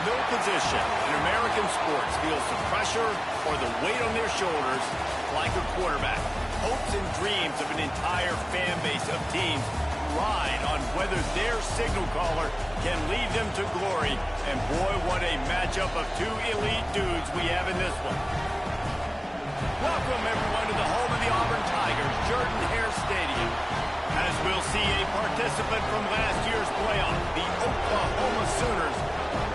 No position in American sports feels the pressure or the weight on their shoulders like a quarterback. Hopes and dreams of an entire fan base of teams ride on whether their signal caller can lead them to glory. And boy, what a matchup of two elite dudes we have in this one. Welcome, everyone, to the home of the Auburn Tigers, Jordan-Hare Stadium. As we'll see a participant from last year's playoff, the Oklahoma Sooners,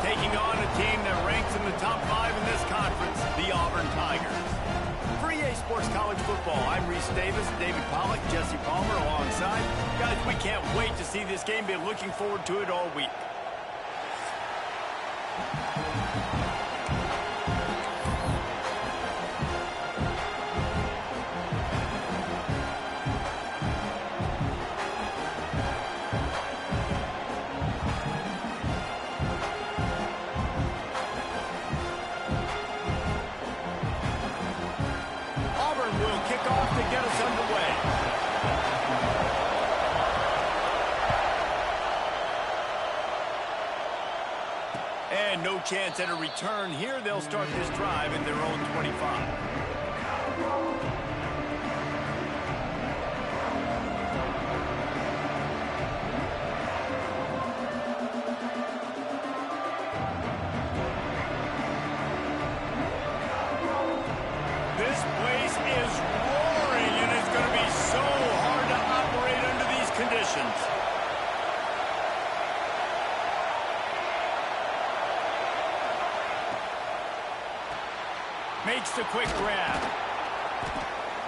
taking on a team that ranks in the top 5 in this conference, the Auburn Tigers. For EA Sports College Football, I'm Reese Davis, David Pollack, Jesse Palmer alongside. Guys, we can't wait to see this game. Been looking forward to it all week. And no chance at a return here. They'll start this drive in their own 25. This place is roaring, and it's going to be so hard to operate under these conditions. Makes the quick grab.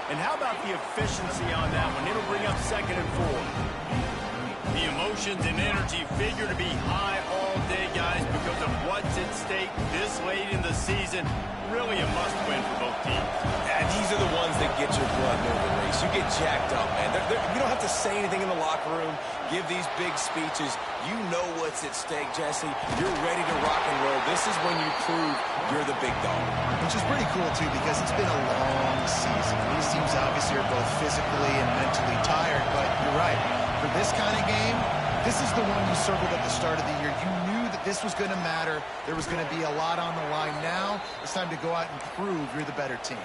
And how about the efficiency on that one? It'll bring up 2nd and 4. The emotions and energy figure to be high all day, guys, because of what's at stake this late in the season. Really a must-win for both teams. Yeah, these are the ones that get your blood moving, Reese. You get jacked up, man. You don't have to say anything in the locker room, give these big speeches. You know what's at stake, Jesse. You're ready to rock and roll. This is when you prove you're the big dog. Which is pretty cool, too, because it's been a long season. These teams obviously are both physically and mentally tired, but you're right. For this kind of game, this is the one you circled at the start of the year. You knew that this was going to matter. There was going to be a lot on the line. Now it's time to go out and prove you're the better team.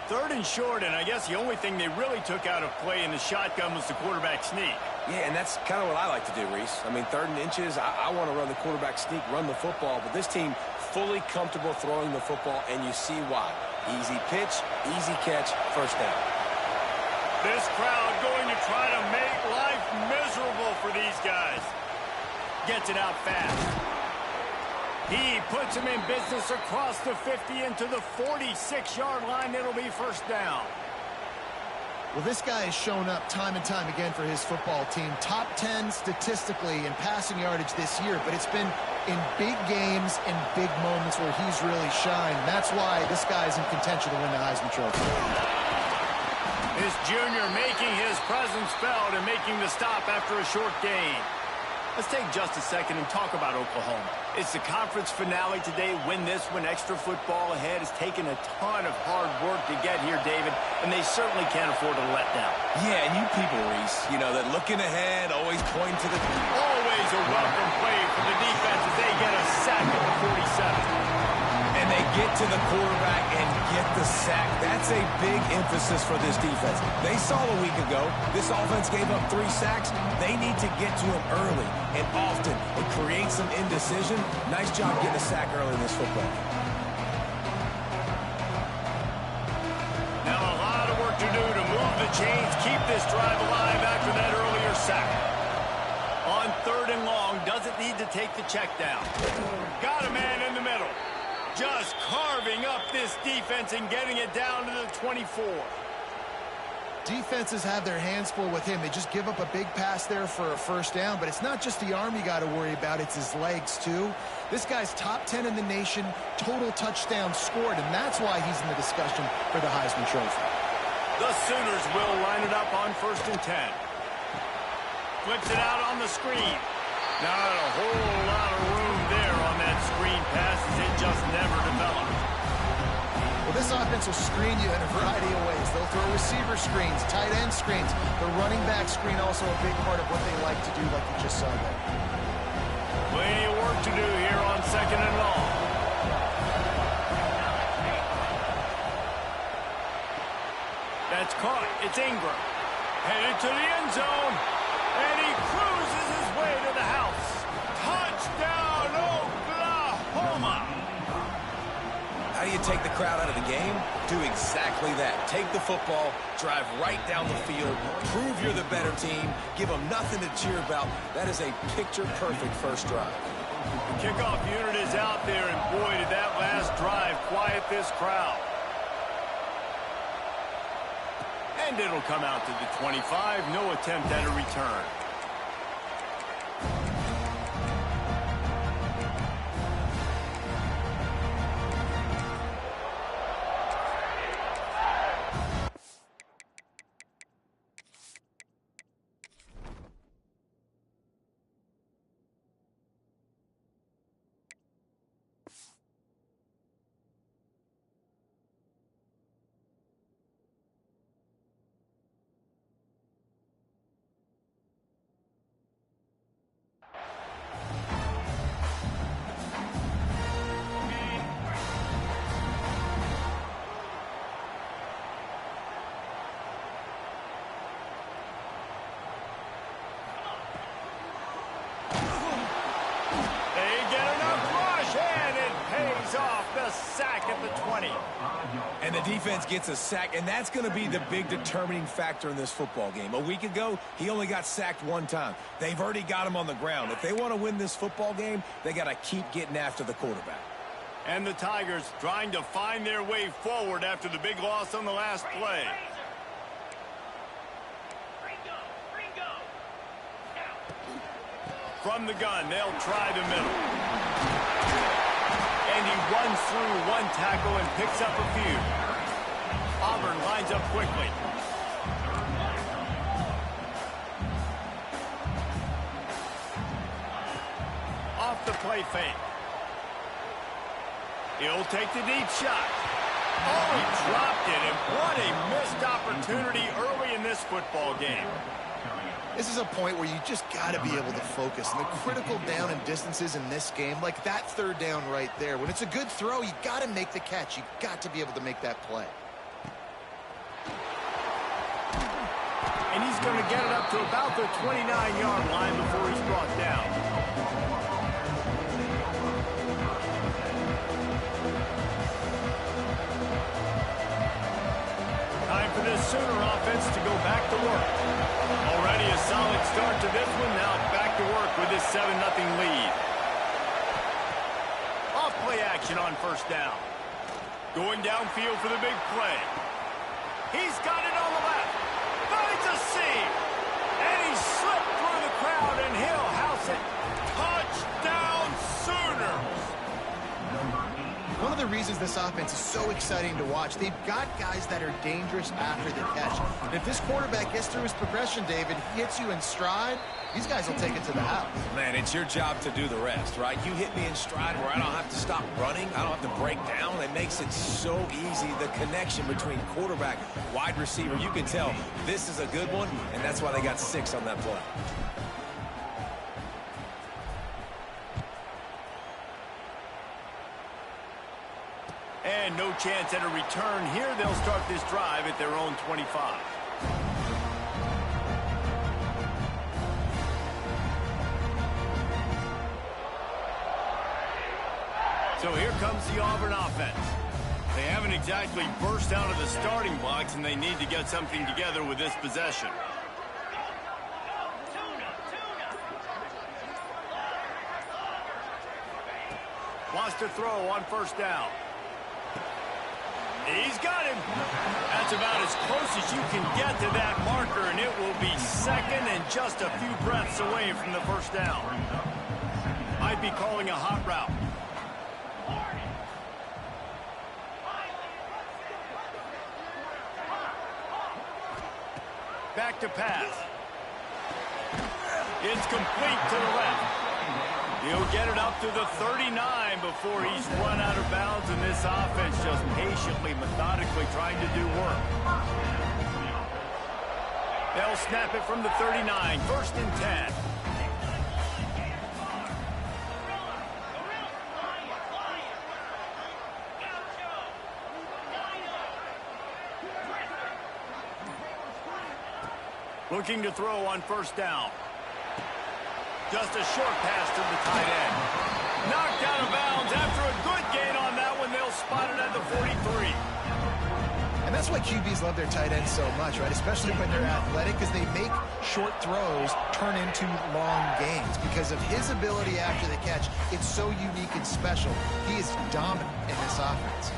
3rd and short, and I guess the only thing they really took out of play in the shotgun was the quarterback sneak. Yeah, and that's kind of what I like to do, Reese. I mean, 3rd and inches, I want to run the quarterback sneak, run the football, but this team fully comfortable throwing the football, and you see why. Easy pitch, easy catch, 1st down. This crowd going to try to make life miserable for these guys. Gets it out fast. He puts him in business across the 50 into the 46-yard line. It'll be 1st down. Well, this guy has shown up time and time again for his football team. Top 10 statistically in passing yardage this year, but it's been in big games and big moments where he's really shined. That's why this guy's in contention to win the Heisman Trophy. This junior making his presence felt and making the stop after a short gain. Let's take just a second and talk about Oklahoma. It's the conference finale today. Win this one. Extra football ahead. Has taken a ton of hard work to get here, David, and they certainly can't afford to let down. Yeah, and you people, Reese, you know, that looking ahead, always pointing to the... Always a welcome play for the defense as they get a sack at the 47. And they get to the quarterback and get the sack. That's a big emphasis for this defense. They saw a week ago, this offense gave up 3 sacks. They need to get to him early and often and create some indecision. Nice job getting a sack early in this football. Now a lot of work to do to move the chains, keep this drive alive after that earlier sack. On 3rd and long, doesn't need to take the check down. Got a man in the middle. Just carving up this defense and getting it down to the 24. Defenses have their hands full with him. They just give up a big pass there for a 1st down, but it's not just the arm you got to worry about, it's his legs too. This guy's top 10 in the nation, total touchdowns scored, and that's why he's in the discussion for the Heisman Trophy. The Sooners will line it up on 1st and 10. Flips it out on the screen. Not a whole lot of room there on that screen pass as it just never developed. Well, this offense will screen you in a variety of ways. They'll throw receiver screens, tight end screens. The running back screen also a big part of what they like to do, like you just saw there. Plenty of work to do here on on 2nd and long. That's caught. It's Ingram. Headed to the end zone. And he cruises his way to the house. Touchdown, Oklahoma! How do you take the crowd out of the game? Do exactly that. Take the football, drive right down the field, prove you're the better team, give them nothing to cheer about. That is a picture-perfect first drive. The kickoff unit is out there, and boy, did that last drive quiet this crowd. And it'll come out to the 25. No attempt at a return. Sack at the 20. And the defense gets a sack, and that's going to be the big determining factor in this football game. A week ago, he only got sacked one time. They've already got him on the ground. If they want to win this football game, they got to keep getting after the quarterback. And the Tigers trying to find their way forward after the big loss on the last play. From the gun, they'll try the middle. And he runs through one tackle and picks up a few. Auburn lines up quickly. Off the play fake. He'll take the deep shot. Oh, he dropped it, and what a missed opportunity early in this football game. This is a point where you just got to be able to focus. And the critical down and distances in this game, like that third down right there, when it's a good throw, you got to make the catch. You've got to be able to make that play. And he's going to get it up to about the 29-yard line before he's brought down. Time for this Sooner offense to go back to work. Already a solid start to this one. Now back to work with this 7-0 lead. Off play action on first down. Going downfield for the big play. He's got it on the left. Finds a seam. And he slipped through the crowd, and he'll house it. Touchdown Sooners. One of the reasons this offense is so exciting to watch, they've got guys that are dangerous after the catch. And if this quarterback gets through his progression, David, he hits you in stride, these guys will take it to the house. Man, it's your job to do the rest, right? You hit me in stride where I don't have to stop running. I don't have to break down. It makes it so easy, the connection between quarterback, wide receiver. You can tell this is a good one, and that's why they got 6 on that play. And no chance at a return here. They'll start this drive at their own 25. So here comes the Auburn offense. They haven't exactly burst out of the starting blocks, and they need to get something together with this possession. Wants to throw on first down. He's got him. That's about as close as you can get to that marker, and it will be second and just a few breaths away from the first down. Might be calling a hot route. Back to pass. It's complete to the left. He'll get it up to the 39 before he's run out of bounds, and this offense just patiently, methodically trying to do work. They'll snap it from the 39, 1st and 10. Looking to throw on first down. Just a short pass to the tight end. Knocked out of bounds after a good gain on that one. They'll spot it at the 43. And that's why QBs love their tight ends so much, right? Especially when they're athletic, because they make short throws turn into long gains. Because of his ability after the catch, it's so unique and special. He is dominant in this offense.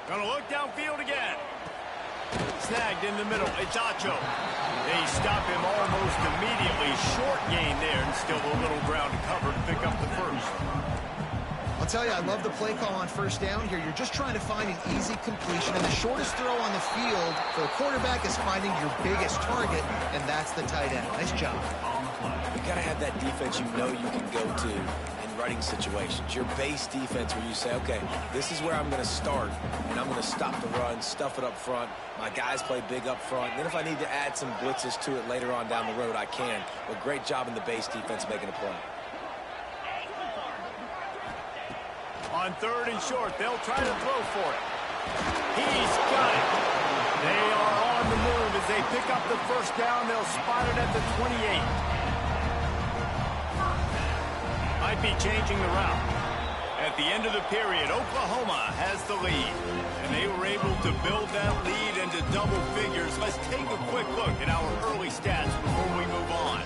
Gonna look downfield again. Snagged in the middle. It's Acho. They stop him almost immediately. Short gain there, and still a little ground to cover to pick up the first. I'll tell you, I love the play call on first down here. You're just trying to find an easy completion, and the shortest throw on the field for the quarterback is finding your biggest target, and that's the tight end. Nice job. You got to have that defense you know you can go to in running situations. Your base defense where you say, okay, this is where I'm going to start, and I'm going to stop the run, stuff it up front. My guys play big up front. Then if I need to add some blitzes to it later on down the road, I can. But great job in the base defense making a play. On third and short, they'll try to throw for it. He's got it. They are on the move as they pick up the first down. They'll spot it at the 28. Might be changing the route. At the end of the period, Oklahoma has the lead. And they were able to build that lead into double figures. Let's take a quick look at our early stats before we move on.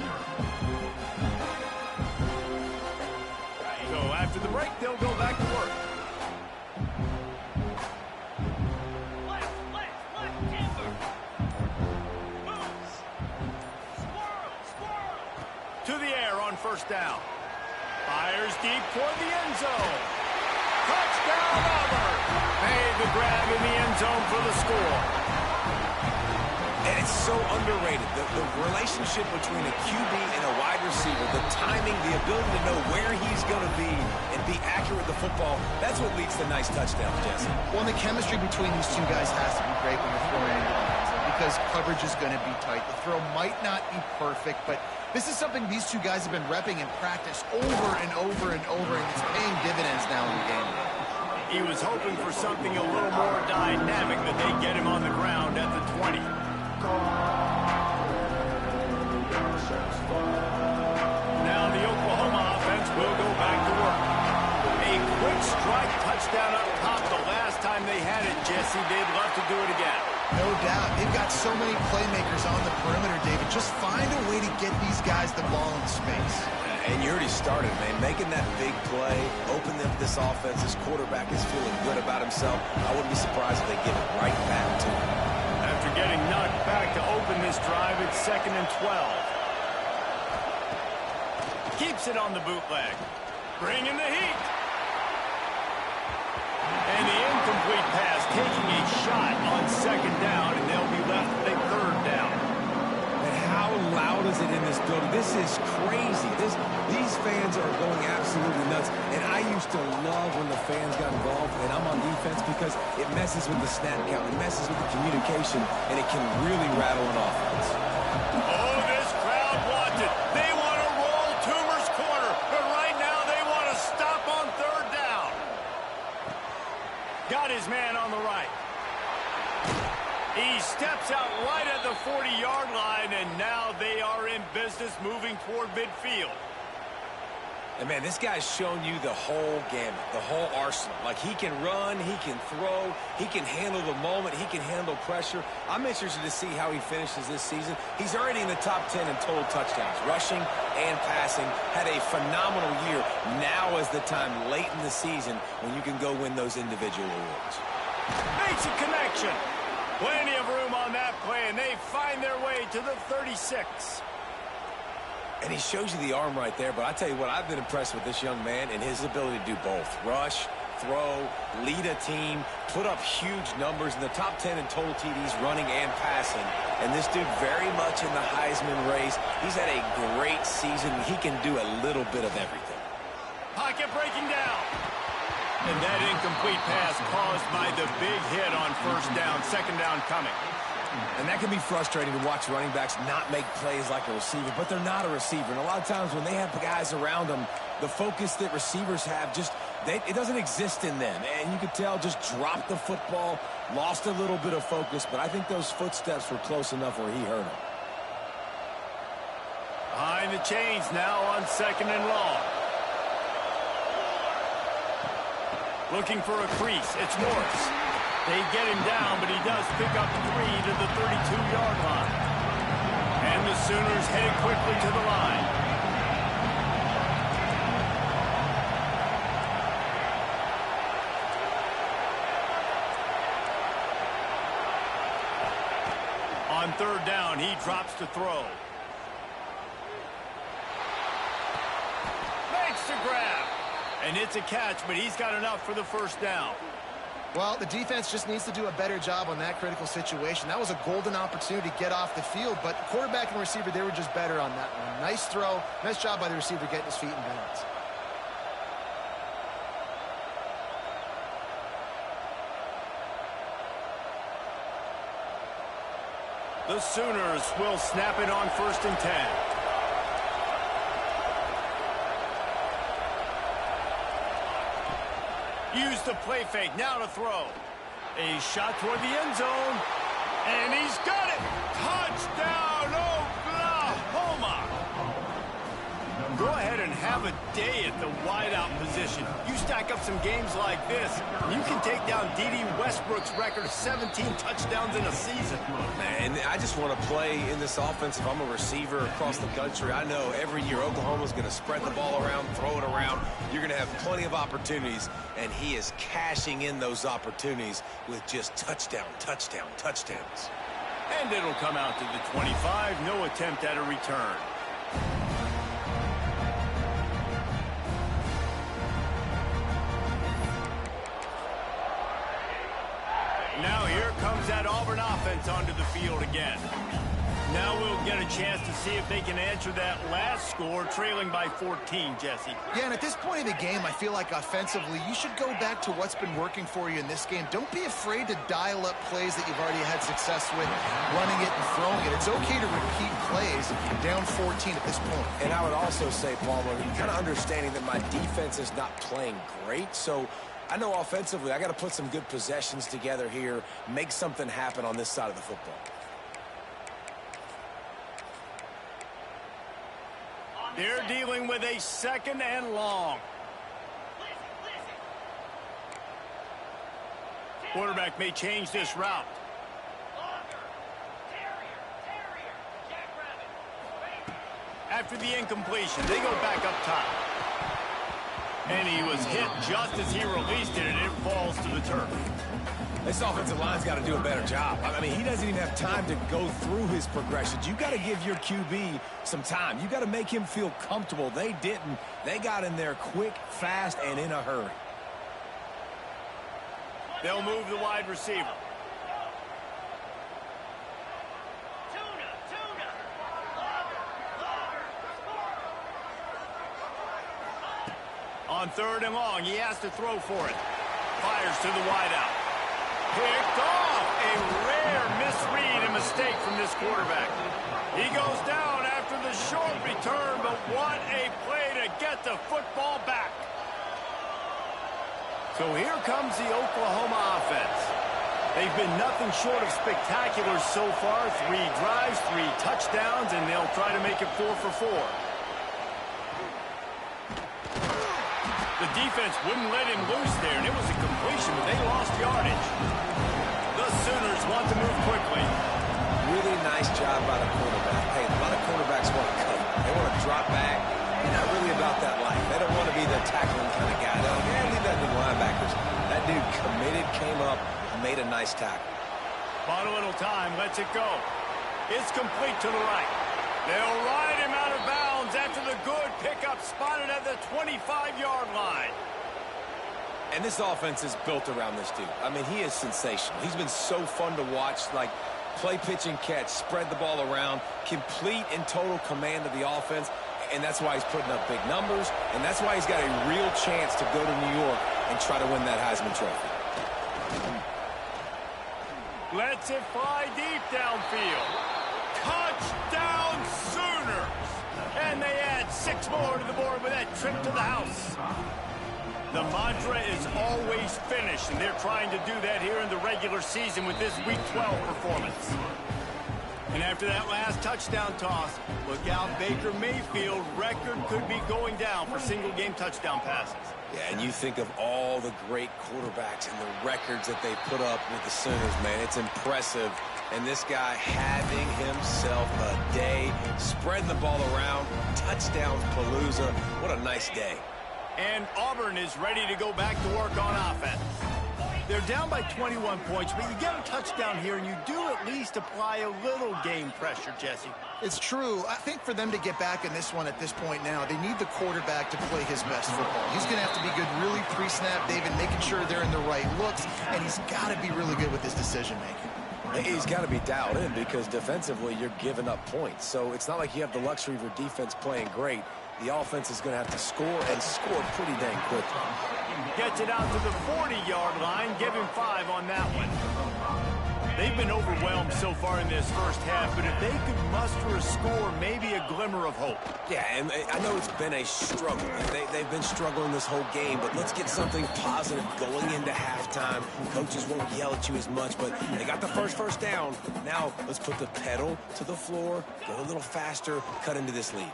So after the break, they'll go back to work. To the air on first down. Fires deep toward the end zone. Touchdown, Auburn. Made the grab in the end zone for the score. And it's so underrated. The relationship between a QB and a wide receiver, the timing, the ability to know where he's going to be and be accurate with the football, that's what leads to nice touchdowns, Jesse. Well, and the chemistry between these two guys has to be great when you're throwing into the end zone because coverage is going to be tight. The throw might not be perfect, but this is something these two guys have been repping in practice over and over and over, and it's paying dividends now in the game. He was hoping for something a little more dynamic, that they get him on the ground at the 20. Now the Oklahoma offense will go back to work. A quick strike touchdown up top the last time they had it, Jesse. They'd love to do it again. No doubt. They've got so many playmakers on the perimeter, David. Just find a way to get these guys the ball in space. And you already started, man. Making that big play, opening up this offense. This quarterback is feeling good about himself. I wouldn't be surprised if they give it right back to him. After getting knocked back to open this drive, it's 2nd and 12. Keeps it on the bootleg. Bringing the heat. And the incomplete pass, taking a shot on 2nd down, and they'll be left with a 3rd down. And how loud is it in this building? This is crazy. These fans are going absolutely nuts. And I used to love when the fans got involved, and I'm on defense because it messes with the snap count, it messes with the communication, and it can really rattle an offense. Oh, this crowd wants it. They want to roll Toomer's corner, but right now they want to stop on 3rd down. Got his man on the right. He steps out right at the 40-yard line, and now they are in business moving toward midfield. And, man, this guy's shown you the whole gamut, the whole arsenal. Like, he can run, he can throw, he can handle the moment, he can handle pressure. I'm interested to see how he finishes this season. He's already in the top 10 in total touchdowns, rushing and passing. Had a phenomenal year. Now is the time late in the season when you can go win those individual awards. Makes a connection. Plenty of room on that play, and they find their way to the 36. And he shows you the arm right there, but I tell you what, I've been impressed with this young man and his ability to do both. Rush, throw, lead a team, put up huge numbers in the top 10 in total TDs, running and passing. And this dude very much in the Heisman race. He's had a great season. He can do a little bit of everything. Pocket breaking down. And that incomplete pass caused by the big hit on 1st down, 2nd down coming. And that can be frustrating to watch running backs not make plays like a receiver, but they're not a receiver. And a lot of times when they have the guys around them, the focus that receivers have it doesn't exist in them. And you could tell just dropped the football, lost a little bit of focus, but I think those footsteps were close enough where he hurt him. Behind the chains now on 2nd and long. Looking for a crease. It's Morris. They get him down, but he does pick up 3 to the 32-yard line. And the Sooners headed quickly to the line. On 3rd down, he drops to throw. Makes the grab. And it's a catch, but he's got enough for the 1st down. Well, the defense just needs to do a better job on that critical situation. That was a golden opportunity to get off the field, but quarterback and receiver, they were just better on that one. Nice throw. Nice job by the receiver getting his feet in bounds. The Sooners will snap it on 1st and 10. Use the play fake, now to throw. A shot toward the end zone, and he's got it! Touchdown, Oklahoma! Go ahead and have a day at the wideout position. You stack up some games like this, and you can take down D.D. Westbrook's record of 17 touchdowns in a season. And I just want to play in this offense if I'm a receiver across the country. I know every year Oklahoma's going to spread the ball around, throw it around. You're going to have plenty of opportunities, and he is cashing in those opportunities with just touchdown, touchdown, touchdowns. And it'll come out to the 25. No attempt at a return. Now here comes that Auburn offense onto the field again. Now we'll get a chance to see if they can answer that last score, trailing by 14, Jesse. Yeah, and at this point in the game, I feel like offensively, you should go back to what's been working for you in this game. Don't be afraid to dial up plays that you've already had success with, running it and throwing it. It's okay to repeat plays down 14 at this point. And I would also say, Palmer, kind of understanding that my defense is not playing great, so I know offensively I got to put some good possessions together here, make something happen on this side of the football. They're dealing with a 2nd and long. Quarterback may change this route. After the incompletion, they go back up top. And he was hit just as he released it, and it falls to the turf. This offensive line's got to do a better job. I mean, he doesn't even have time to go through his progressions. You got to give your QB some time. You got to make him feel comfortable. They didn't. They got in there quick, fast, and in a hurry. They'll move the wide receiver. On 3rd and long, he has to throw for it. Fires to the wideout. Picked off. A rare misread and mistake from this quarterback. He goes down after the short return, but what a play to get the football back. So here comes the Oklahoma offense. They've been nothing short of spectacular so far. 3 drives, 3 touchdowns, and they'll try to make it 4 for 4. The defense wouldn't let him loose there, and it was a completion, but they lost yardage. The Sooners want to move quickly. Really nice job by the quarterback. Hey, a lot of quarterbacks want to cut. They want to drop back. They're not really about that life. They don't want to be the tackling kind of guy. They're like, yeah, leave that to the linebackers. That dude committed, came up, and made a nice tackle. Bought a little time, lets it go. It's complete to the right. They'll ride him out of bounds after the good pickup, spotted at the 25-yard line. And this offense is built around this dude. I mean, he is sensational. He's been so fun to watch, like play, pitch, and catch, spread the ball around, complete and total command of the offense, and that's why he's putting up big numbers, and that's why he's got a real chance to go to New York and try to win that Heisman Trophy. Let's lets it fly deep downfield. Touchdown Sooners! And they add 6 more to the board with that trip to the house. The mantra is always finish, and they're trying to do that here in the regular season with this Week 12 performance. And after that last touchdown toss, look out, Baker Mayfield's record could be going down for single-game touchdown passes. Yeah, and you think of all the great quarterbacks and the records that they put up with the Sooners, man. It's impressive. And this guy having himself a day, spreading the ball around, touchdowns palooza. What a nice day. And Auburn is ready to go back to work on offense. They're down by 21 points, but you get a touchdown here, and you do at least apply a little game pressure, Jesse. It's true. I think for them to get back in this one at this point now, they need the quarterback to play his best football. He's going to have to be good really pre-snap, David, making sure they're in the right looks, and he's got to be really good with his decision-making. He's got to be dialed in because defensively you're giving up points. So it's not like you have the luxury of your defense playing great. The offense is going to have to score and score pretty dang quickly. Gets it out to the 40-yard line. Give him 5 on that one. They've been overwhelmed so far in this first half, but if they could muster a score, maybe a glimmer of hope. Yeah, and I know it's been a struggle. They've been struggling this whole game, but let's get something positive going into halftime. Coaches won't yell at you as much, but they got the first down. Now let's put the pedal to the floor, go a little faster, cut into this lead.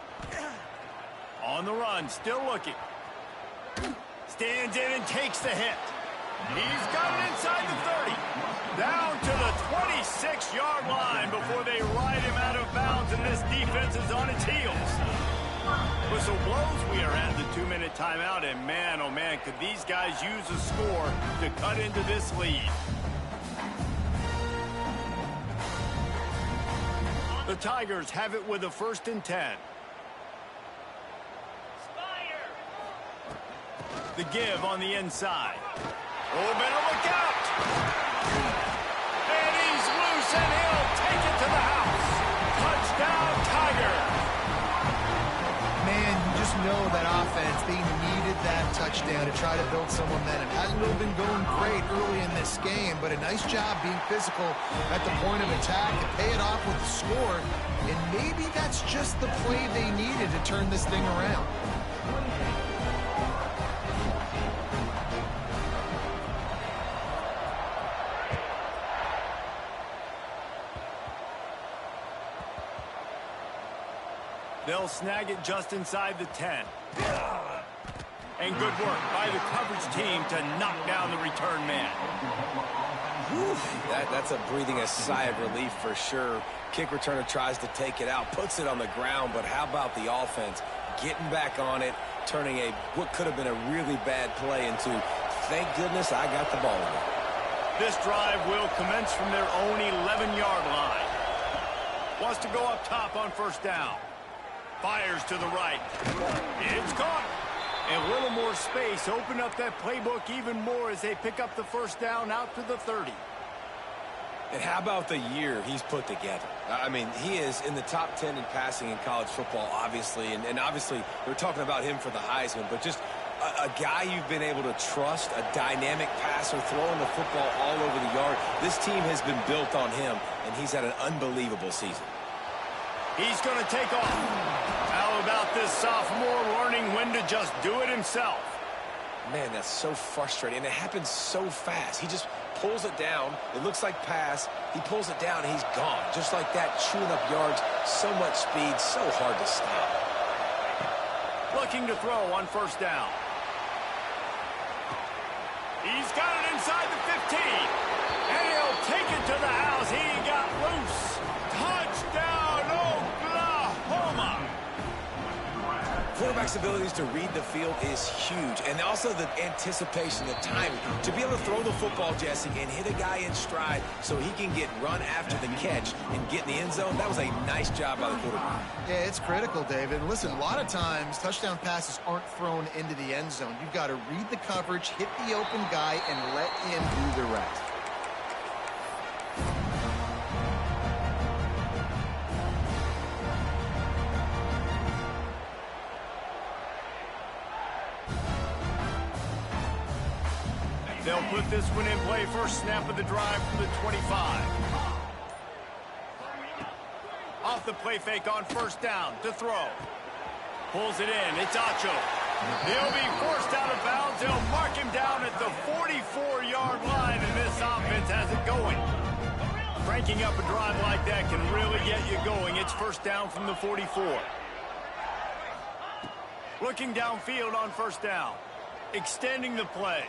On the run, still looking. Stands in and takes the hit. He's got it inside the 30. Down to the 26-yard line before they ride him out of bounds, and this defense is on its heels. Whistle blows. We are at the 2-minute timeout, and man, oh man, could these guys use a score to cut into this lead. The Tigers have it with a 1st and 10. The give on the inside. Oh, better look out! And he's loose, and he'll take it to the house. Touchdown, Tiger! Man, you just know that offense, they needed that touchdown to try to build some momentum. Hasn't really been going great early in this game, but a nice job being physical at the point of attack to pay it off with the score. And maybe that's just the play they needed to turn this thing around. They'll snag it just inside the 10. And good work by the coverage team to knock down the return man. Whew, that's a breathing a sigh of relief for sure. Kick returner tries to take it out, puts it on the ground, but how about the offense getting back on it, turning what could have been a really bad play into, thank goodness I got the ball in it. This drive will commence from their own 11-yard line. Wants to go up top on 1st down. Fires to the right. It's caught. And a little more space. Open up that playbook even more as they pick up the 1st down out to the 30. And how about the year he's put together? I mean, he is in the top 10 in passing in college football, obviously. And obviously, we're talking about him for the Heisman. But just a guy you've been able to trust, a dynamic passer, throwing the football all over the yard. This team has been built on him, and he's had an unbelievable season. He's going to take off. How about this sophomore learning when to just do it himself? Man, that's so frustrating, and it happens so fast. He just pulls it down. It looks like pass. He pulls it down, and he's gone. Just like that, chewing up yards. So much speed, so hard to stop. Looking to throw on 1st down. He's got it inside the 15. And he'll take it to the house. He got loose. Touchdown, Oklahoma! Quarterback's abilities to read the field is huge, and also the anticipation, the timing. To be able to throw the football, Jesse, and hit a guy in stride so he can get run after the catch and get in the end zone, that was a nice job by the quarterback. Yeah, it's critical, David. Listen, a lot of times touchdown passes aren't thrown into the end zone. You've got to read the coverage, hit the open guy, and let him do the rest. They'll put this one in play. First snap of the drive from the 25. the play fake on first down to throw. Pulls it in. It's Acho. He'll be forced out of bounds. They'll mark him down at the 44-yard line, and this offense has it going. Cranking up a drive like that can really get you going. It's first down from the 44. Looking downfield on first down. Extending the play.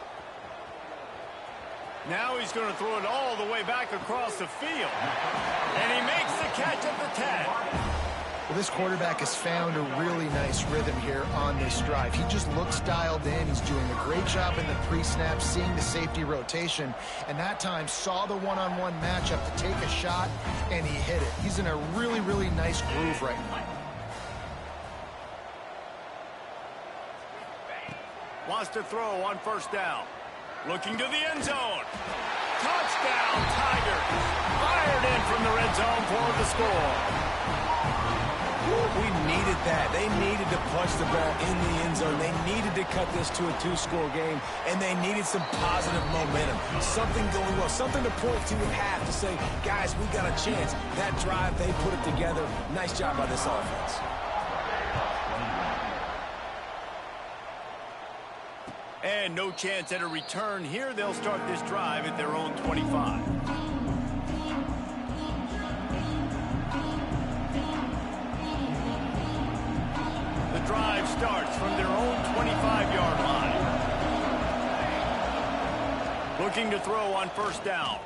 Now he's going to throw it all the way back across the field. And he makes the catch at the 10. Well, this quarterback has found a really nice rhythm here on this drive. He just looks dialed in. He's doing a great job in the pre-snap, seeing the safety rotation, and that time saw the one-on-one matchup to take a shot, and he hit it. He's in a really, really nice groove right now. Wants to throw on first down. Looking to the end zone. Touchdown, Tigers. Fired in from the red zone for the score. We needed that. They needed to punch the ball in the end zone. They needed to cut this to a two-score game, and they needed some positive momentum. Something going well, something to point to at half to say, guys, we got a chance. That drive, they put it together. Nice job by this offense. And no chance at a return here. They'll start this drive at their own 25. The drive starts from their own 25-yard line. Looking to throw on first down.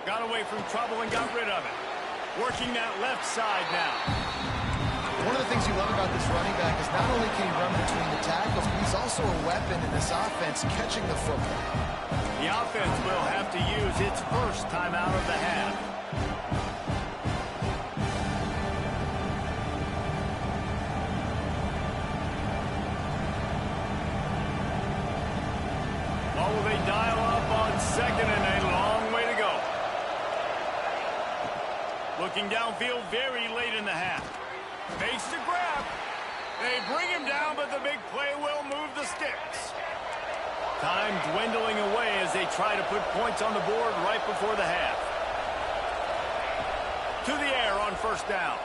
Got away from trouble and got rid of it. Working that left side now. One of the things you love about this running back is not only can he run between the tackles, but he's also a weapon in this offense catching the football. The offense will have to use its first timeout of the half. What will they dial up on second and a long way to go? Looking downfield very late in the half. Fakes the grab. They bring him down, but the big play will move the sticks. Time dwindling away as they try to put points on the board right before the half. To the air on first down.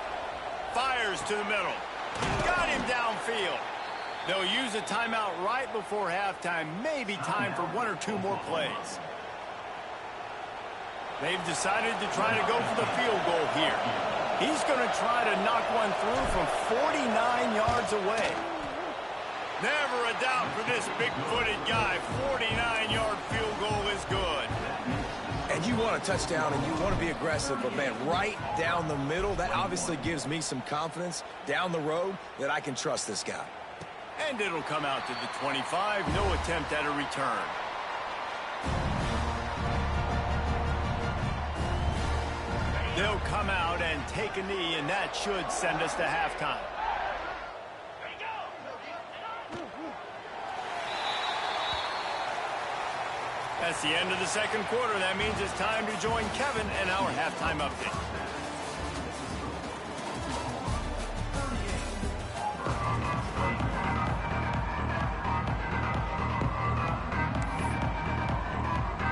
Fires to the middle. Got him downfield. They'll use a timeout right before halftime. Maybe time for one or two more plays. They've decided to try to go for the field goal here. He's going to try to knock one through from 49 yards away. Never a doubt for this big-footed guy. 49-yard field goal is good. And you want a touchdown and you want to be aggressive, but, man, right down the middle, that obviously gives me some confidence down the road that I can trust this guy. And it'll come out to the 25. No attempt at a return. They'll come out and take a knee, and that should send us to halftime. That's the end of the second quarter. That means it's time to join Kevin in our halftime update.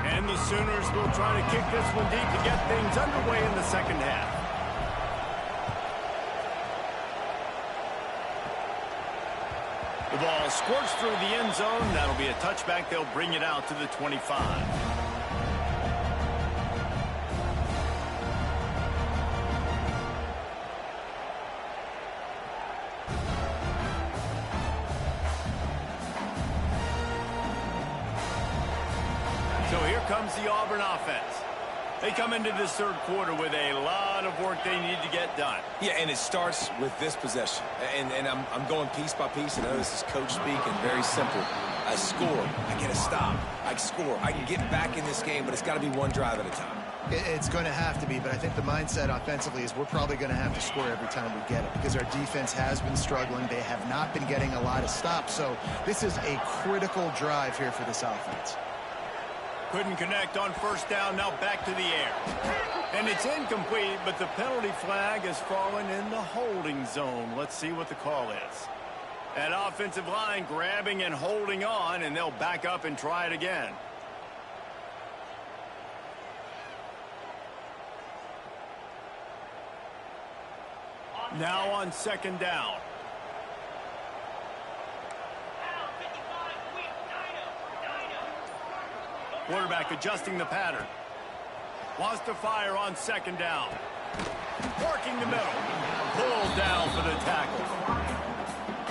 And the Sooners will try to kick this one deep to get things underway in the second half. The ball squirts through the end zone. That'll be a touchback. They'll bring it out to the 25. So here comes the Auburn offense. They come into this third quarter with a lot of work they need to get done. Yeah, and it starts with this possession. And I'm going piece by piece. I know this is coach speak and very simple. I score. I get a stop. I score. I can get back in this game, but it's got to be one drive at a time. It's going to have to be, but I think the mindset offensively is we're probably going to have to score every time we get it because our defense has been struggling. They have not been getting a lot of stops. So this is a critical drive here for this offense. Couldn't connect on first down, now back to the air. And it's incomplete, but the penalty flag has fallen in the holding zone. Let's see what the call is. That offensive line grabbing and holding on, and they'll back up and try it again. Now on second down. Quarterback adjusting the pattern. Wants to fire on second down. Working the middle. Pulled down for the tackle.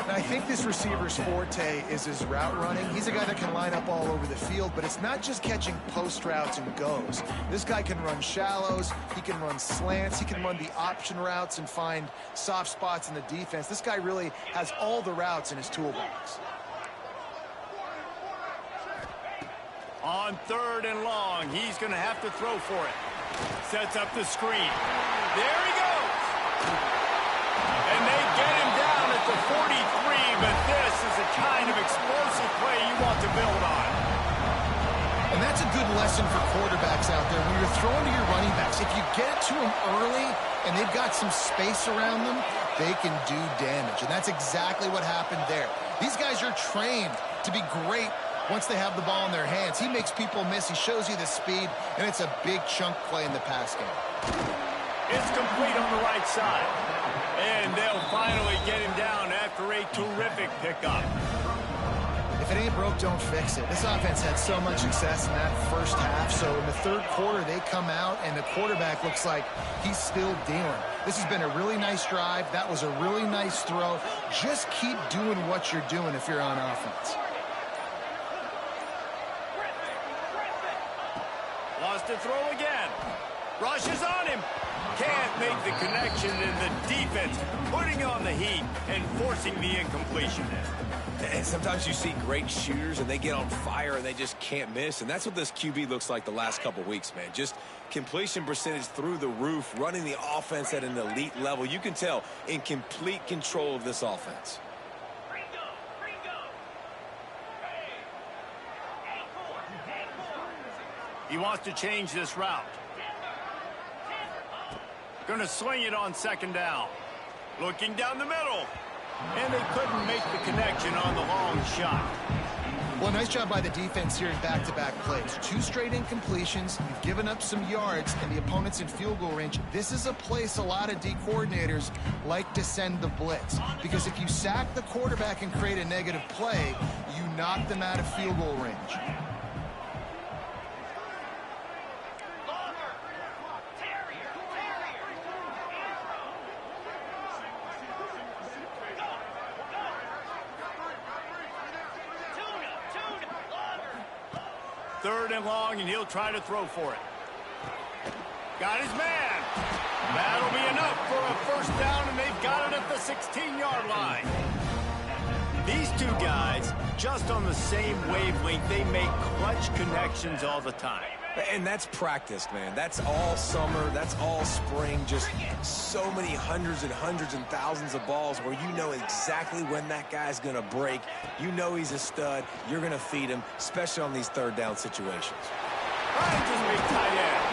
Now, I think this receiver's forte is his route running. He's a guy that can line up all over the field, but it's not just catching post routes and goes. This guy can run shallows, he can run slants, he can run the option routes and find soft spots in the defense. This guy really has all the routes in his toolbox. On third and long, he's going to have to throw for it. Sets up the screen. There he goes. And they get him down at the 43, but this is the kind of explosive play you want to build on. And that's a good lesson for quarterbacks out there. When you're throwing to your running backs, if you get it to them early and they've got some space around them, they can do damage. And that's exactly what happened there. These guys are trained to be great once they have the ball in their hands. He makes people miss. He shows you the speed, and it's a big chunk play in the pass game. It's complete on the right side. And they'll finally get him down after a terrific pickup. If it ain't broke, don't fix it. This offense had so much success in that first half, so in the third quarter, they come out, and the quarterback looks like he's still dealing. This has been a really nice drive. That was a really nice throw. Just keep doing what you're doing if you're on offense. Wants to throw again. Rushes on him. Can't make the connection, and the defense putting on the heat and forcing the incompletion. And sometimes you see great shooters, and they get on fire, and they just can't miss. And that's what this QB looks like the last couple weeks, man. Just completion percentage through the roof, running the offense at an elite level. You can tell in complete control of this offense. He wants to change this route. Going to swing it on second down. Looking down the middle. And they couldn't make the connection on the long shot. Well, nice job by the defense here in back-to-back plays. 2 straight incompletions. You've given up some yards, and the opponent's in field goal range. This is a place a lot of D coordinators like to send the blitz. Because if you sack the quarterback and create a negative play, you knock them out of field goal range. Third and long, and he'll try to throw for it. Got his man. That'll be enough for a first down, and they've got it at the 16-yard line. These two guys, just on the same wavelength, they make clutch connections all the time. And that's practice, man. That's all summer. That's all spring. Just so many hundreds and thousands of balls where you know exactly when that guy's going to break. You know he's a stud. You're going to feed him, especially on these third down situations. Ryan's just big tight end.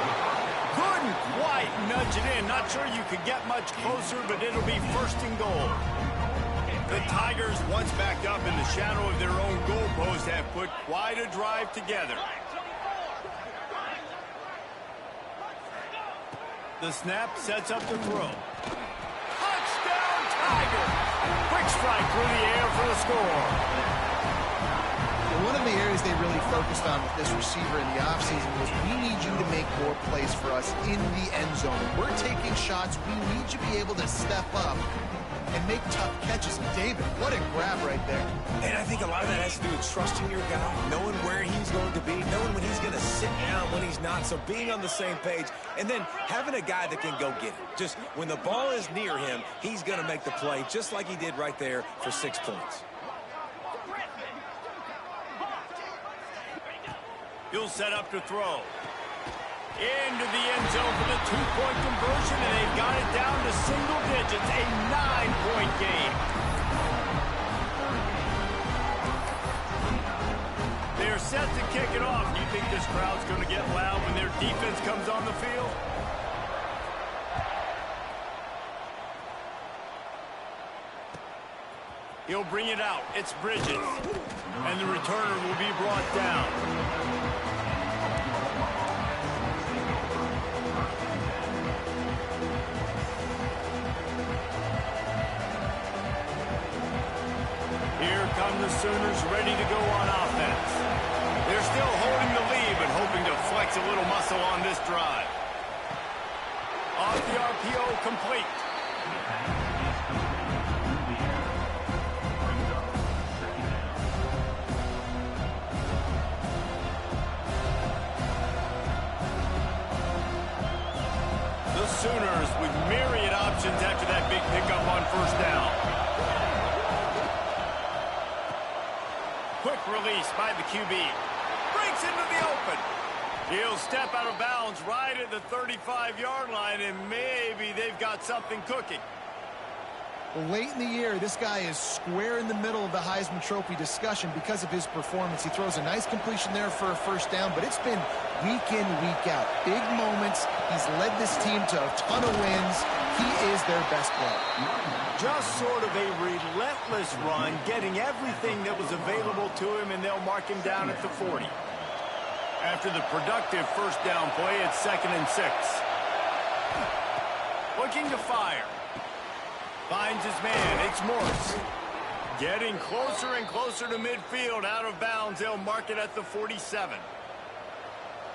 Couldn't quite nudge it in. Not sure you could get much closer, but it'll be first and goal. The Tigers, once backed up in the shadow of their own goalpost, have put quite a drive together. The snap sets up the throw. Touchdown, Tiger! Quick strike through the air for the score. One of the areas they really focused on with this receiver in the offseason was we need you to make more plays for us in the end zone. When we're taking shots, we need you to be able to step up and make tough catches. And David, what a grab right there. And I think a lot of that has to do with trusting your guy, knowing where he's going to be, knowing when he's going to sit down, when he's not. So being on the same page, and then having a guy that can go get it. Just when the ball is near him, he's going to make the play, just like he did right there for 6 points. He'll set up to throw. Into the end zone for the 2-point conversion, and they've got it down to single digits, a 9-point game. They're set to kick it off. Do you think this crowd's going to get loud when their defense comes on the field? He'll bring it out. It's Bridges. And the returner will be brought down. come the Sooners ready to go on offense. They're still holding the lead, but hoping to flex a little muscle on this drive. Off the RPO, complete. The Sooners with myriad options after that big pickup on first down. Quick release by the QB. Breaks into the open. He'll step out of bounds right at the 35-yard line, and maybe they've got something cooking. Well, late in the year, this guy is square in the middle of the Heisman Trophy discussion because of his performance. He throws a nice completion there for a first down, but it's been week in, week out. Big moments. He's led this team to a ton of wins. He is their best player. Just sort of a relentless run, getting everything that was available to him, and they'll mark him down at the 40. After the productive first down play, it's 2nd and 6. Looking to fire. Finds his man. It's Morse. Getting closer and closer to midfield. Out of bounds. They'll mark it at the 47.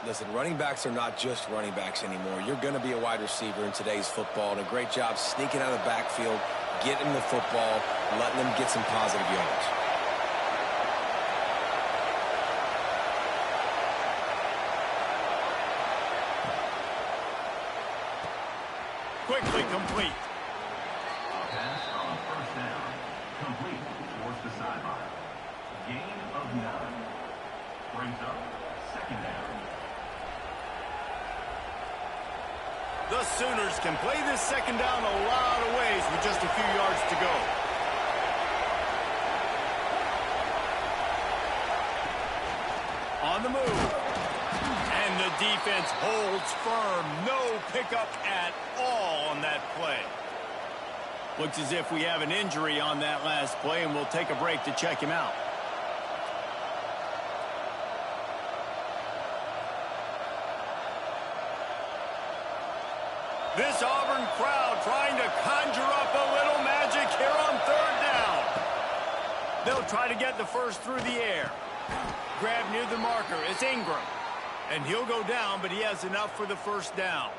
Listen, running backs are not just running backs anymore. You're going to be a wide receiver in today's football, and a great job sneaking out of the backfield, getting the football, letting them get some positive yards. Quickly complete. A pass on first down. Complete towards the sideline. Gain of 9. Brings up 2nd down. The Sooners can play this 2nd down a lot of ways with just a few yards to go. On the move. And the defense holds firm. No pickup at all on that play. Looks as if we have an injury on that last play, and we'll take a break to check him out. This Auburn crowd trying to conjure up a little magic here on 3rd down. They'll try to get the first through the air. Grab near the marker. It's Ingram. And he'll go down, but he has enough for the first down.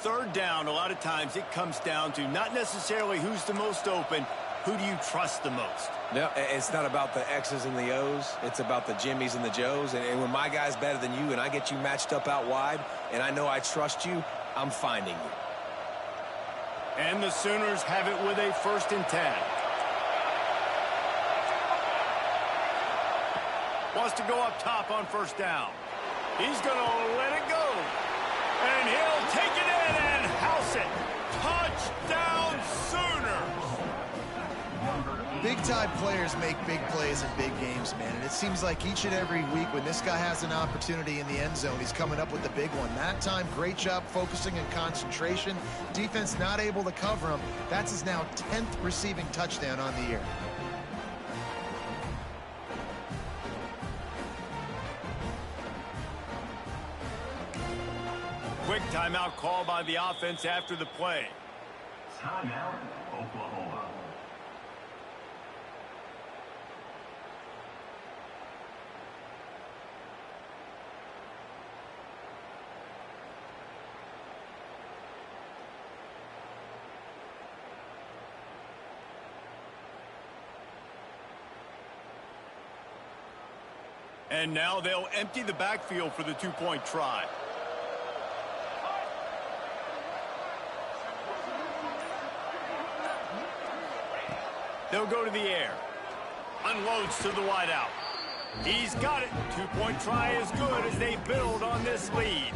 3rd down, a lot of times it comes down to not necessarily who's the most open, who do you trust the most? No, it's not about the X's and the O's. It's about the Jimmies and the Joes. And when my guy's better than you and I get you matched up out wide and I know I trust you, I'm finding you. And the Sooners have it with a 1st and 10. Wants to go up top on first down. He's going to let it go. And he'll take it in and house it. Touchdown, Sooners! Big-time players make big plays in big games, man. And it seems like each and every week when this guy has an opportunity in the end zone, he's coming up with the big one. That time, great job focusing and concentration. Defense not able to cover him. That's his now 10th receiving touchdown on the year. Quick timeout call by the offense after the play. Timeout, Oklahoma. And now they'll empty the backfield for the 2-point try. They'll go to the air. Unloads to the wideout. He's got it. 2-point try is good as they build on this lead.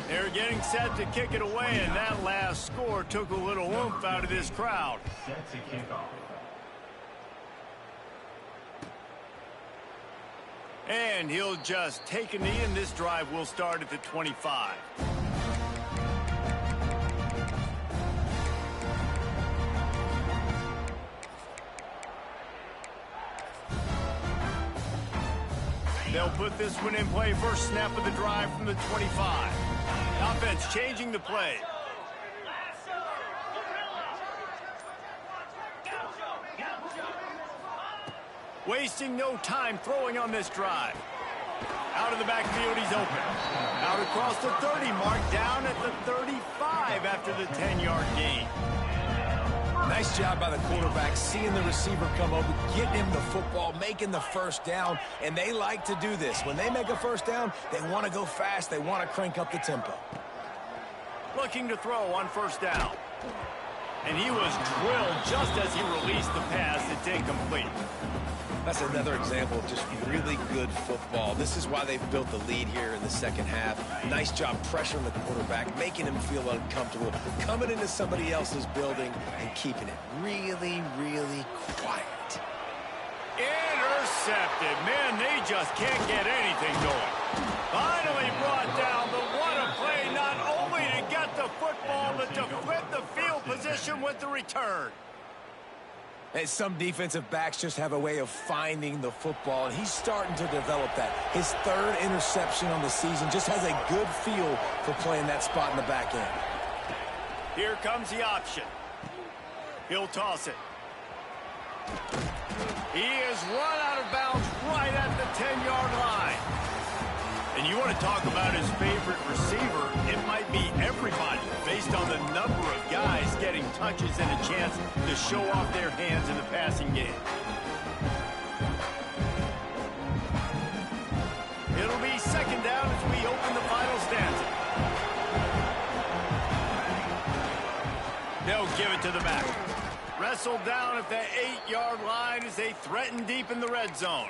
They're getting set to kick it away, and that last score took a little oomph out of this crowd. Set to kick off. And he'll just take a knee, and this drive will start at the 25. They'll put this one in play. First snap of the drive from the 25. Offense changing the play. Wasting no time throwing on this drive. Out of the backfield, he's open. Out across the 30 mark, down at the 35 after the 10-yard gain. Nice job by the quarterback, seeing the receiver come over, getting him the football, making the first down, and they like to do this. When they make a first down, they want to go fast. They want to crank up the tempo. Looking to throw on first down. And he was drilled just as he released the pass. It's incomplete. That's another example of just really good football. This is why they've built the lead here in the second half. Nice job pressuring the quarterback, making him feel uncomfortable, coming into somebody else's building and keeping it really, really quiet. Intercepted. Man, they just can't get anything going. Finally brought down, but what a play, not only to get the football, but to flip the field position with the return. And some defensive backs just have a way of finding the football, and he's starting to develop that. His third interception on the season, just has a good feel for playing that spot in the back end. Here comes the option. He'll toss it. He is run out of bounds right at the 10-yard line. And you want to talk about his favorite receiver, it might be everybody based on the number of guys getting touches and a chance to show off their hands in the passing game. It'll be second down as we open the final stanza. They'll give it to the back. Wrestled down at the 8-yard line as they threaten deep in the red zone.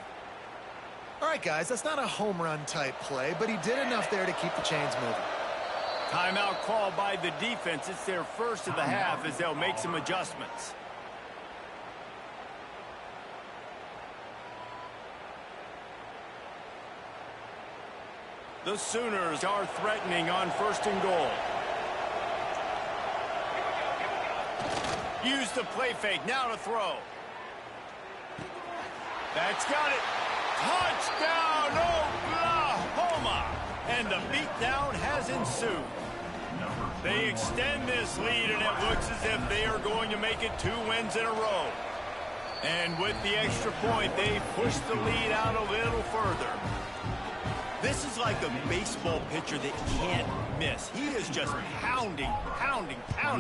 All right, guys, that's not a home run type play, but he did enough there to keep the chains moving. Timeout called by the defense. It's their first of the half as they'll make some adjustments. The Sooners are threatening on first and goal. Use the play fake, now to throw. That's got it. Touchdown, Oklahoma! And the beatdown has ensued. They extend this lead, and it looks as if they are going to make it 2 wins in a row. And with the extra point, they push the lead out a little further. This is like a baseball pitcher that can't miss. He is just pounding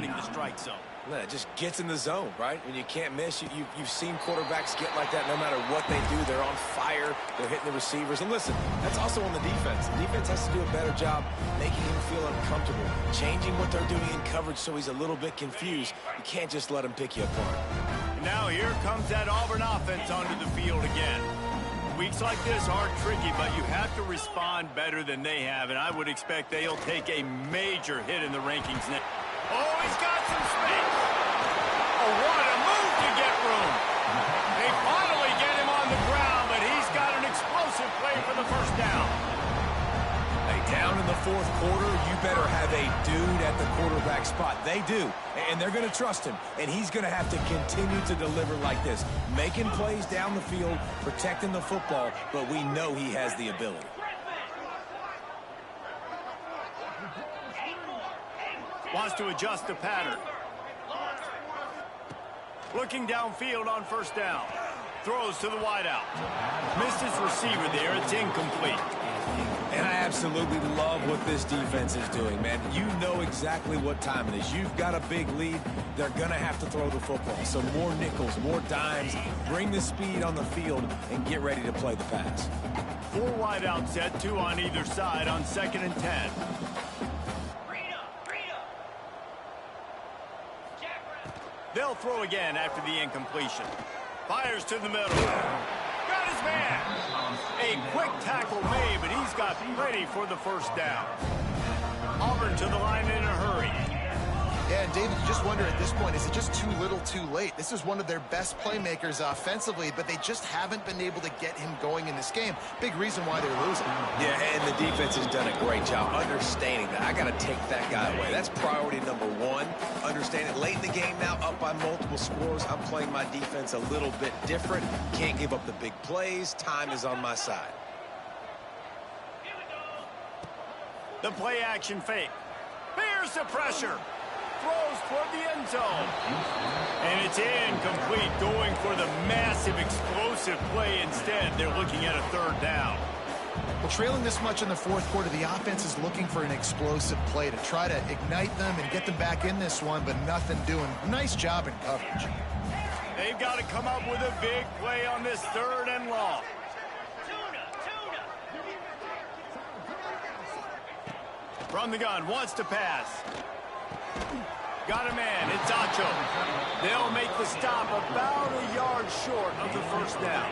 the strike zone. Yeah, it just gets in the zone, right? When you can't miss, you've seen quarterbacks get like that no matter what they do. They're on fire. They're hitting the receivers. And listen, that's also on the defense. The defense has to do a better job making him feel uncomfortable, changing what they're doing in coverage so he's a little bit confused. You can't just let him pick you apart. And now here comes that Auburn offense onto the field again. Weeks like this are tricky, but you have to respond better than they have, and I would expect they'll take a major hit in the rankings next. Oh, he's got some space. Oh, what a move to get room. They finally get him on the ground, but he's got an explosive play for the first down. Hey, down in the fourth quarter, you better have a dude at the quarterback spot. They do, and they're going to trust him, and he's going to have to continue to deliver like this, making plays down the field, protecting the football, but we know he has the ability. Wants to adjust the pattern. Looking downfield on first down. Throws to the wideout. Missed his receiver there. It's incomplete. And I absolutely love what this defense is doing, man. You know exactly what time it is. You've got a big lead. They're going to have to throw the football. So more nickels, more dimes. Bring the speed on the field and get ready to play the pass. 4 wideout set, 2 on either side on 2nd and 10. They'll throw again after the incompletion. Fires to the middle. Got his man. A quick tackle made, but he's got plenty for the first down. Auburn to the line in a hurry. Yeah, and David, you just wonder at this point, is it just too little too late? This is one of their best playmakers offensively, but they just haven't been able to get him going in this game. Big reason why they're losing. Yeah, and the defense has done a great job understanding that. I got to take that guy away. That's priority number 1. Understanding late in the game now, up by multiple scores. I'm playing my defense a little bit different. Can't give up the big plays. Time is on my side. The play action fake. Here's the pressure. Throws toward the end zone. And it's incomplete, going for the massive explosive play instead. They're looking at a third down. Well, trailing this much in the fourth quarter, the offense is looking for an explosive play to try to ignite them and get them back in this one, but nothing doing. Nice job in coverage. They've got to come up with a big play on this third and long. From the gun, wants to pass. Got a man, it's Acho. They'll make the stop about a yard short of the first down.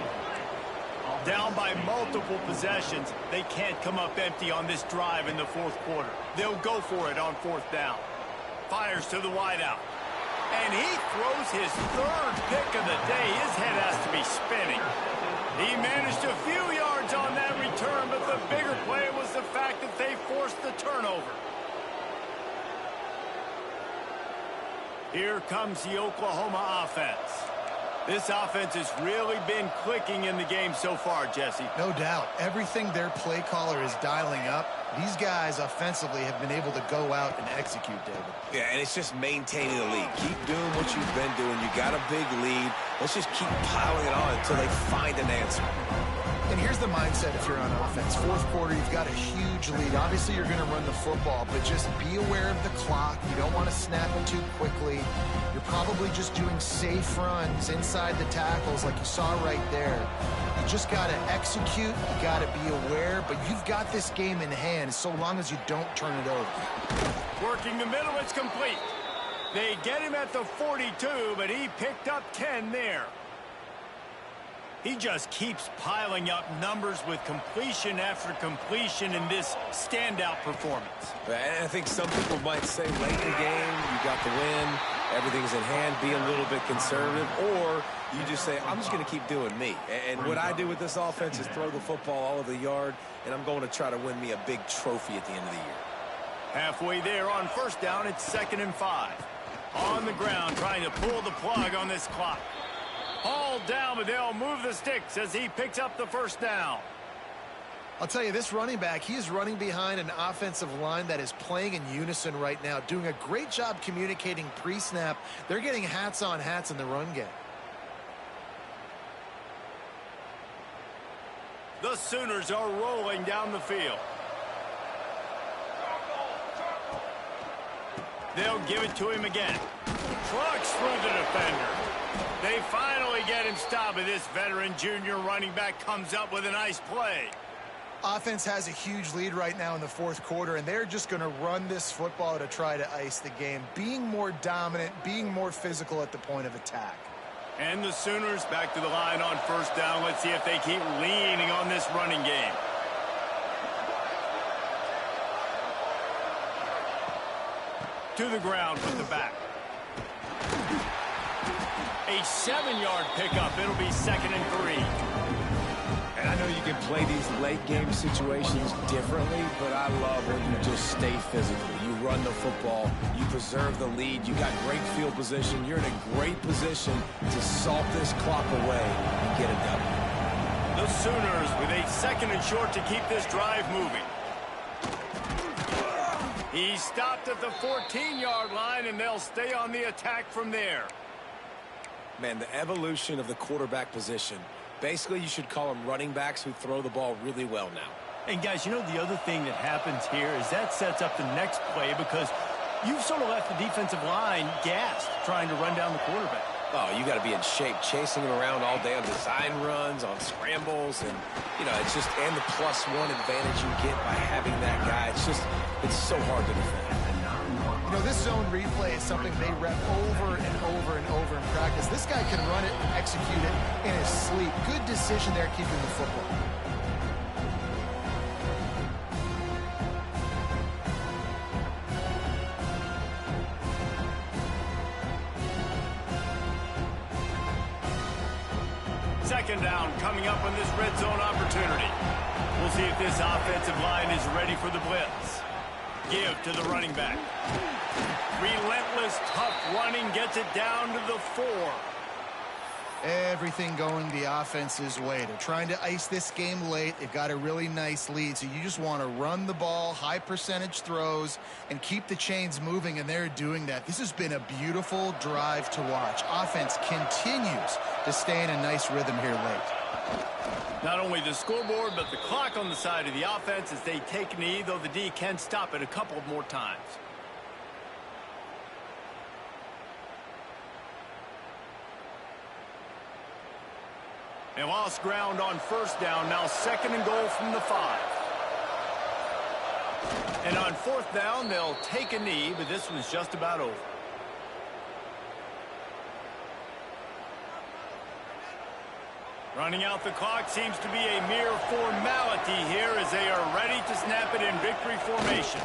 Down by multiple possessions, they can't come up empty on this drive in the fourth quarter. They'll go for it on fourth down. Fires to the wideout. And he throws his third pick of the day. His head has to be spinning. He managed a few yards on that return, but the bigger play was the fact that they forced the turnover. Here comes the Oklahoma offense. This offense has really been clicking in the game so far, Jesse. No doubt. Everything their play caller is dialing up, these guys offensively have been able to go out and execute, David. Yeah, and it's just maintaining the lead. Keep doing what you've been doing. You got a big lead. Let's just keep piling it on until they find an answer. And here's the mindset if you're on offense. Fourth quarter, you've got a huge lead. Obviously, you're going to run the football, but just be aware of the clock. You don't want to snap it too quickly. You're probably just doing safe runs inside the tackles like you saw right there. You just got to execute. You got to be aware, but you've got this game in hand so long as you don't turn it over. Working the middle, it's complete. They get him at the 42, but he picked up 10 there. He just keeps piling up numbers with completion after completion in this standout performance. And I think some people might say late in the game, you got the win, everything's in hand, be a little bit conservative, or you just say, I'm just going to keep doing me. And what I do with this offense is throw the football all over the yard, and I'm going to try to win me a big trophy at the end of the year. Halfway there on first down, it's 2nd and 5. On the ground, trying to pull the plug on this clock. Hauled down, but they'll move the sticks as he picks up the first down. I'll tell you, this running back, he is running behind an offensive line that is playing in unison right now, doing a great job communicating pre-snap. They're getting hats on hats in the run game. The Sooners are rolling down the field. They'll give it to him again. Trucks through the defender. They finally get him stopped, and this veteran junior running back comes up with a nice play. Offense has a huge lead right now in the fourth quarter, and they're just going to run this football to try to ice the game, being more dominant, being more physical at the point of attack. And the Sooners back to the line on first down. Let's see if they keep leaning on this running game. To the ground with the back. A 7-yard pickup. It'll be 2nd and 3. And I know you can play these late game situations differently, but I love when you just stay physical. You run the football, you preserve the lead, you got great field position, you're in a great position to salt this clock away and get it done. The Sooners with a 2nd and short to keep this drive moving. He stopped at the 14-yard line, and they'll stay on the attack from there. Man, the evolution of the quarterback position. Basically, you should call them running backs who throw the ball really well now. And, guys, you know the other thing that happens here is that sets up the next play because you've sort of left the defensive line gassed trying to run down the quarterback. Oh, you got to be in shape, chasing him around all day on design runs, on scrambles, and, you know, it's just, and the +1 advantage you get by having that guy. It's so hard to defend. You know, this zone replay is something they rep over and over and over in practice. This guy can run it and execute it in his sleep. Good decision there keeping the football. Second down coming up on this red zone opportunity. We'll see if this offensive line is ready for the blitz. Give to the running back. Relentless, tough running gets it down to the 4. Everything going the offense's way. They're trying to ice this game late. They've got a really nice lead, so you just want to run the ball, high percentage throws, and keep the chains moving, and they're doing that. This has been a beautiful drive to watch. Offense continues to stay in a nice rhythm here late. Not only the scoreboard, but the clock on the side of the offense as they take a knee, though the D can stop it a couple more times. They lost ground on first down, now 2nd and goal from the 5. And on 4th down, they'll take a knee, but this one's just about over. Running out the clock seems to be a mere formality here as they are ready to snap it in victory formation.